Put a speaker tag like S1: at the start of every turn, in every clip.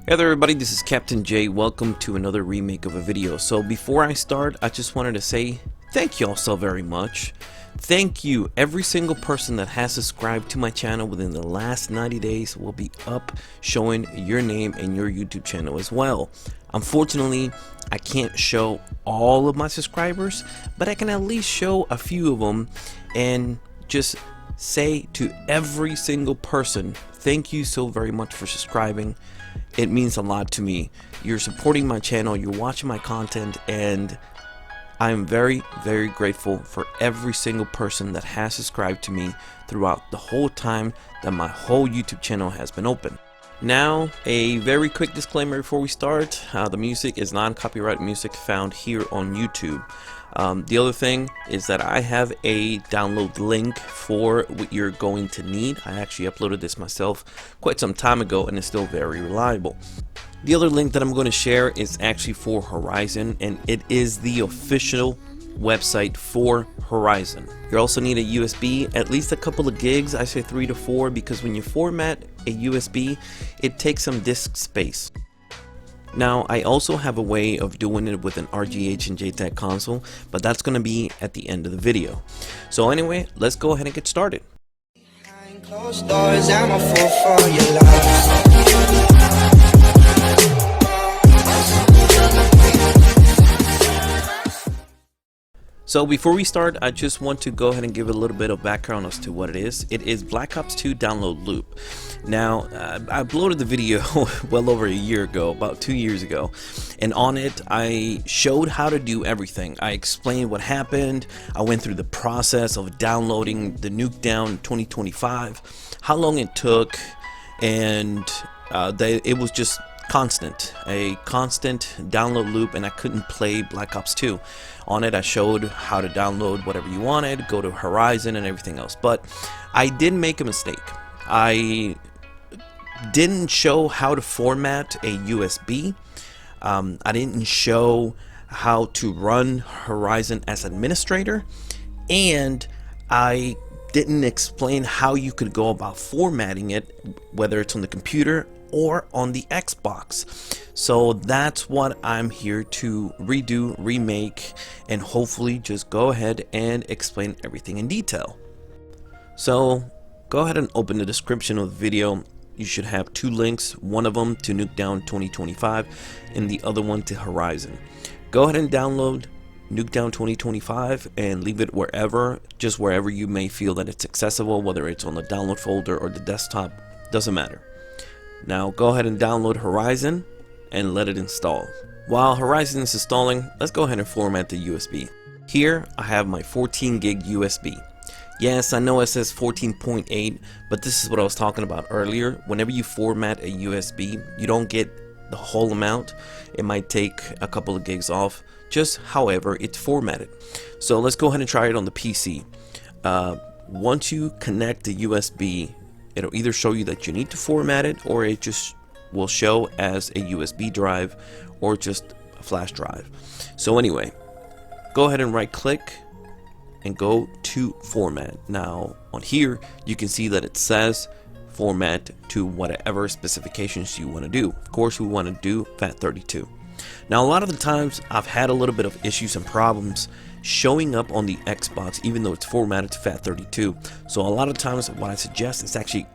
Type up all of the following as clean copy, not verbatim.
S1: Hey there everybody, this is Captain J. Welcome to another remake of a video. So before I start, I just wanted to say thank you all so very much. Thank you. Every single person that has subscribed to my channel within the last 90 days will be up showing your name and your YouTube channel as well. Unfortunately, I can't show all of my subscribers, but I can at least show a few of them and just say to every single person, thank you so very much for subscribing. It means a lot to me. You're supporting my channel, you're watching my content, and I'm very, very grateful for every single person that has subscribed to me throughout the whole time that my whole YouTube channel has been open. Now, a very quick disclaimer before we start. The music is non-copyright music found here on YouTube. The other thing is that I have a download link for what you're going to need. I actually uploaded this myself quite some time ago and it's still very reliable. The other link that I'm going to share is actually for Horizon, and it is the official website for Horizon. You also need a USB, at least a couple of gigs. I say 3 to 4 because when you format a USB, it takes some disk space. Now, I also have a way of doing it with an RGH and JTAG console, but that's going to be at the end of the video. So anyway, let's go ahead and get started. Behind closed doors, I'm a fool for your love. So before we start, I just want to go ahead and give a little bit of background as to what it is. It is Black Ops 2 download loop. Now, I uploaded the video well over a year ago, about 2 years ago, and on it I showed how to do everything. I explained what happened. I went through the process of downloading the Nuketown 2025, how long it took, and it was just a constant download loop, and I couldn't play Black Ops 2. On it I showed how to download whatever you wanted, go to Horizon and everything else, but I did make a mistake. I didn't show how to format a USB. I didn't show how to run Horizon as administrator, and I didn't explain how you could go about formatting it, whether it's on the computer or on the Xbox. So that's what I'm here to redo, remake, and hopefully just go ahead and explain everything in detail. So go ahead and open the description of the video. You should have two links, one of them to Nuketown 2025 and the other one to Horizon. Go ahead and download Nuketown 2025 and leave it wherever, just wherever you may feel that it's accessible, whether it's on the download folder or the desktop, doesn't matter. Now go ahead and download Horizon and let it install. While Horizon is installing, let's go ahead and format the USB. Here I have my 14 gig USB. Yes, I know it says 14.8, but this is what I was talking about earlier. Whenever you format a USB, you don't get the whole amount. It might take a couple of gigs off, just however it's formatted. So let's go ahead and try it on the PC. Once you connect the USB, it'll either show you that you need to format it, or it just will show as a USB drive or just a flash drive. So anyway, go ahead and right click and go to format. Now on here you can see that it says format to whatever specifications you want to do. Of course we want to do FAT32. Now a lot of the times I've had a little bit of issues and problems showing up on the Xbox even though it's formatted to FAT32. So a lot of times what I suggest is actually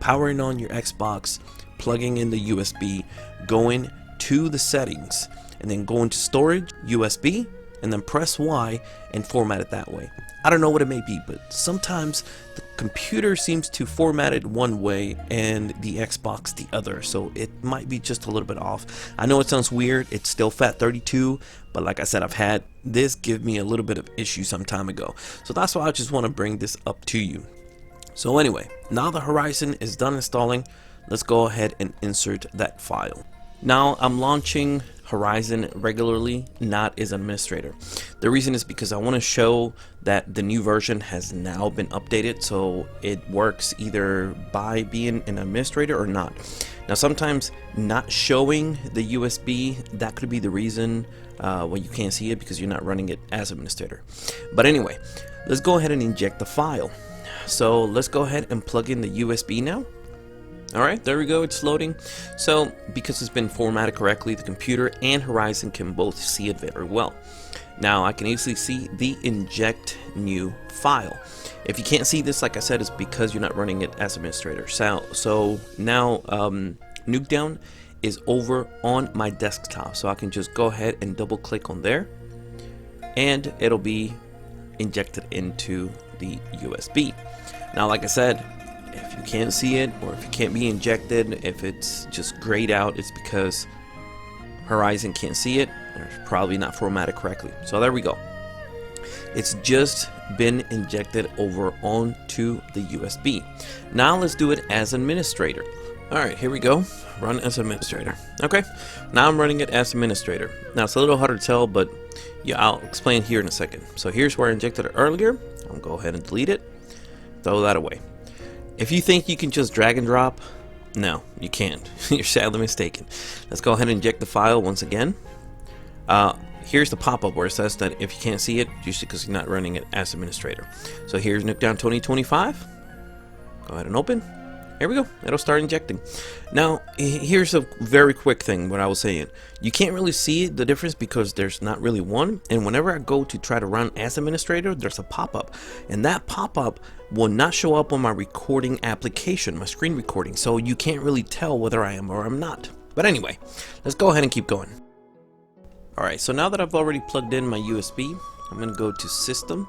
S1: powering on your Xbox, plugging in the USB, going to the settings, and then going to storage, USB, and then press Y and format it that way. I don't know what it may be, but sometimes the computer seems to format it one way and the Xbox the other, so it might be just a little bit off. I know it sounds weird, it's still FAT32, but like I said, I've had this give me a little bit of issue some time ago, so that's why I just want to bring this up to you. So anyway, now the Horizon is done installing, let's go ahead and insert that file. Now I'm launching Horizon regularly, not as administrator. The reason is because I want to show that the new version has now been updated, so it works either by being an administrator or not. Now sometimes not showing the USB, that could be the reason why you can't see it, because you're not running it as administrator. But anyway, let's go ahead and inject the file. So let's go ahead and plug in the USB now. Alright, there we go, it's loading. So, because it's been formatted correctly, the computer and Horizon can both see it very well. Now, I can easily see the inject new file. If you can't see this, like I said, it's because you're not running it as administrator. So now, Nuketown is over on my desktop. So I can just go ahead and double click on there, and it'll be injected into the USB. Now, like I said, if you can't see it, or if it can't be injected, if it's just grayed out, it's because Horizon can't see it, or it's probably not formatted correctly. So there we go. It's just been injected over onto the USB. Now let's do it as administrator. Alright, here we go. Run as administrator. Okay, now I'm running it as administrator. Now it's a little harder to tell, but yeah, I'll explain here in a second. So here's where I injected it earlier. I'll go ahead and delete it. Throw that away. If you think you can just drag and drop, no, you can't. You're sadly mistaken. Let's go ahead and inject the file once again. Here's the pop-up where it says that if you can't see it, usually because you're not running it as administrator. So here's Nuketown 2025. Go ahead and open. Here we go. It'll start injecting. Now, here's a very quick thing what I was saying. You can't really see the difference because there's not really one. And whenever I go to try to run as administrator, there's a pop-up. And that pop-up will not show up on my recording application, my screen recording. So you can't really tell whether I am or I'm not. But anyway, let's go ahead and keep going. Alright, so now that I've already plugged in my USB, I'm going to go to System,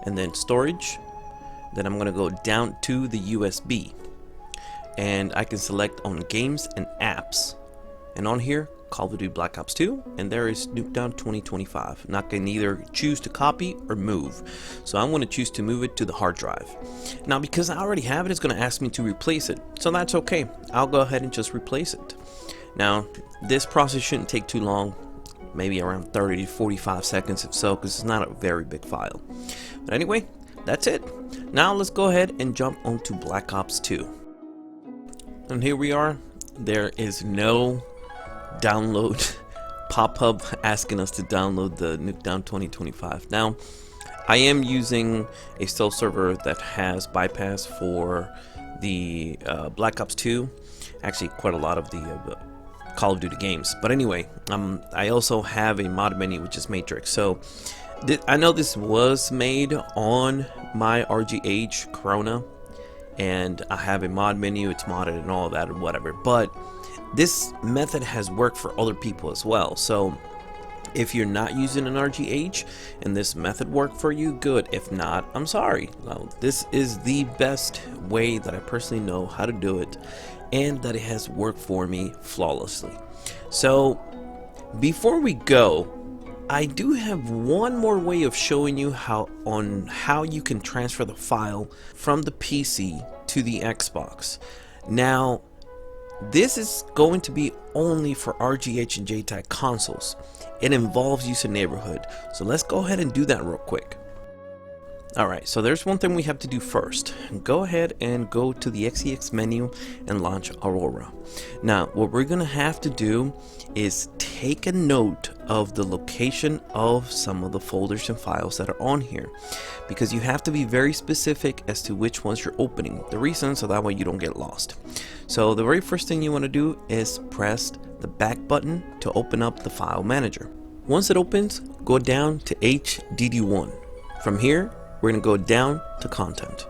S1: and then Storage. Then I'm going to go down to the USB. And I can select on Games and Apps. And on here, Call of Duty Black Ops 2, and there is Nuketown 2025. And I can either choose to copy or move. So I'm going to choose to move it to the hard drive. Now, because I already have it, it's going to ask me to replace it. So that's okay. I'll go ahead and just replace it. Now, this process shouldn't take too long. Maybe around 30 to 45 seconds if so, because it's not a very big file. But anyway, that's it. Now let's go ahead and jump onto Black Ops 2. And here we are. There is no download pop-up asking us to download the Nuketown 2025. Now, I am using a stealth server that has bypass for the Black Ops 2. Actually, quite a lot of the Call of Duty games. But anyway, I also have a mod menu which is Matrix. So I know this was made on my RGH Corona, and I have a mod menu, it's modded and all that and whatever, but this method has worked for other people as well. So if you're not using an RGH and this method worked for you, good. If not, I'm sorry. Now, this is the best way that I personally know how to do it, and that it has worked for me flawlessly. So before we go, I do have one more way of showing you how you can transfer the file from the PC to the Xbox. Now, this is going to be only for RGH and JTAG consoles. It involves using Neighborhood. So let's go ahead and do that real quick. Alright, so there's one thing we have to do first. Go ahead and go to the XEX menu and launch Aurora. Now, what we're going to have to do is take a note of the location of some of the folders and files that are on here, because you have to be very specific as to which ones you're opening. The reason, so that way you don't get lost. So the very first thing you want to do is press the back button to open up the file manager. Once it opens, go down to HDD1. From here, we're going to go down to content.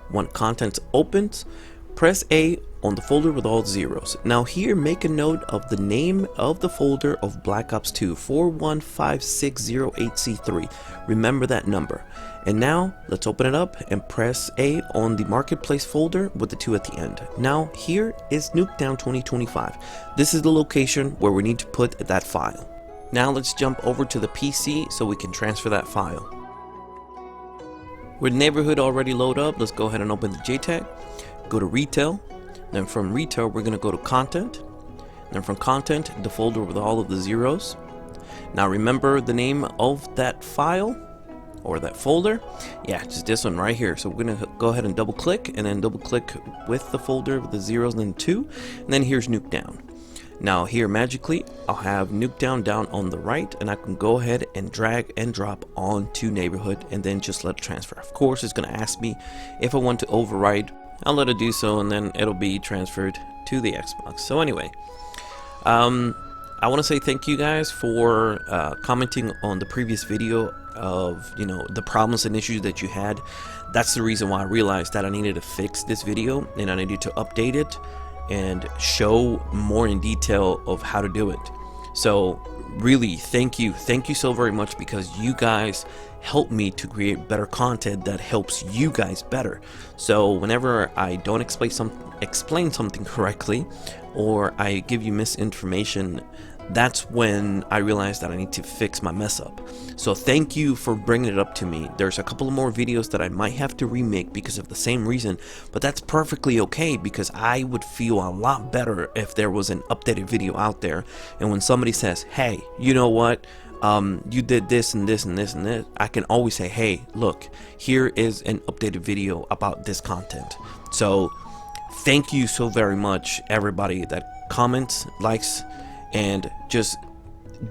S1: When content opens, press A on the folder with all zeros. Now here, make a note of the name of the folder of Black Ops 2, 415608C3. Remember that number. And now let's open it up and press A on the marketplace folder with the 2 at the end. Now here is Nuketown 2025. This is the location where we need to put that file. Now let's jump over to the PC so we can transfer that file. With Neighborhood already loaded up, let's go ahead and open the JTAG, go to Retail, then from Retail we're going to go to Content, then from Content the folder with all of the zeros. Now remember the name of that file or that folder? Yeah, just this one right here. So we're going to go ahead and double click, and then double click with the folder with the zeros and then 2, and then here's Nuketown. Now here magically I'll have Nuketown down on the right, and I can go ahead and drag and drop onto Neighborhood and then just let it transfer. Of course, it's going to ask me if I want to override I'll let it do so, and then it'll be transferred to the Xbox. So anyway, I want to say thank you guys for commenting on the previous video of, you know, the problems and issues that you had. That's the reason why I realized that I needed to fix this video, and I needed to update it and show more in detail of how to do it. So really, thank you so very much, because you guys help me to create better content that helps you guys better. So whenever I don't explain something correctly, or I give you misinformation, that's when I realize that I need to fix my mess up. So thank you for bringing it up to me. There's a couple of more videos that I might have to remake because of the same reason, but that's perfectly okay, because I would feel a lot better if there was an updated video out there, and when somebody says, hey, you know what, you did this and this and this and this, I can always say, hey, look, here is an updated video about this content. So thank you so very much, everybody that comments, likes, and just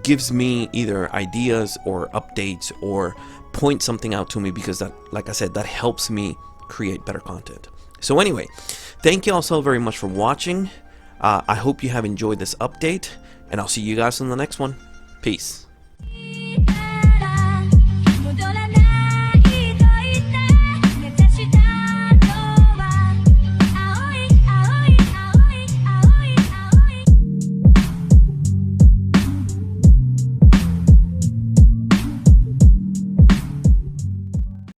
S1: gives me either ideas or updates or point something out to me, because that, like I said, that helps me create better content. So anyway, thank you all so very much for watching. I hope you have enjoyed this update, and I'll see you guys in the next one. Peace.